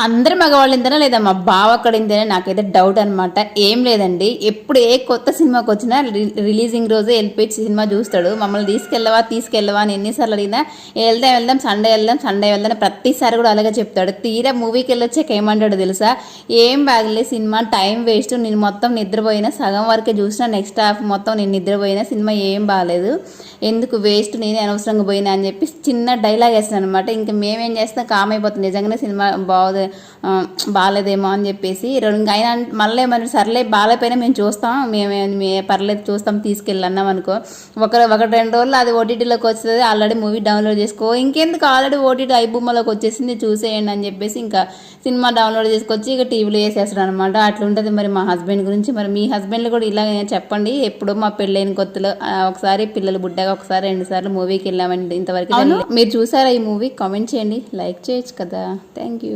అందరు మగవాళ్ళు ఇంతనే లేదా మా బావ అక్కడ ఇంతనే నాకైతే డౌట్ అనమాట. ఏం లేదండి, ఎప్పుడు ఏ కొత్త సినిమాకి వచ్చినా రిలీజింగ్ రోజే వెళ్ళిపోయి సినిమా చూస్తాడు. మమ్మల్ని తీసుకెళ్ళవా అని ఎన్నిసార్లు అడిగినా వెళ్దాం సండే వెళ్దాం ప్రతిసారి కూడా అలాగే చెప్తాడు. తీరా మూవీకి వెళ్ళొచ్చాక ఏమంటాడు తెలుసా, ఏం బాగలే సినిమా, టైం వేస్ట్, నేను మొత్తం నిద్రపోయినా, సగం వరకే చూసినా, నెక్స్ట్ హాఫ్ మొత్తం నేను నిద్రపోయినా, సినిమా ఏం బాగాలేదు, ఎందుకు వేస్ట్, నేనే అనవసరంగా పోయినా అని చెప్పి చిన్న డైలాగ్ వేస్తాను అనమాట. ఇంకా మేమేం చేస్తాం, కామ్ అయిపోతుంది, నిజంగానే సినిమా బాగాలేదేమో అని చెప్పేసి. అయినా మళ్ళీ ఏమన్నా సర్లే బాగాలేపోయినా మేము చూస్తాం, పర్లేదు చూస్తాం తీసుకెళ్ళన్నాం అనుకో, ఒకటి 2 రోజులు అది ఓటీటీలోకి వస్తుంది, ఆల్రెడీ మూవీ డౌన్లోడ్ చేసుకో, ఇంకెందుకు ఆల్రెడీ ఓటీటీ ఐబొమ్మలోకి వచ్చేసింది చూసేయండి అని చెప్పేసి ఇంకా సినిమా డౌన్లోడ్ చేసుకొచ్చి ఇక టీవీలో వేసేస్తాడు అనమాట. అట్లుంటుంది మరి మా హస్బెండ్ గురించి. మరి మీ హస్బెండ్లు కూడా ఇలా చెప్పండి. ఎప్పుడు మా పెళ్ళైన కొత్తలో ఒకసారి పిల్లలు బుడ్డగా ఒకసారి 2 సార్లు మూవీకి వెళ్ళామండి ఇంతవరకు. మీరు చూసారా ఈ మూవీ? కామెంట్ చేయండి, లైక్ చేయొచ్చు కదా. Thank you.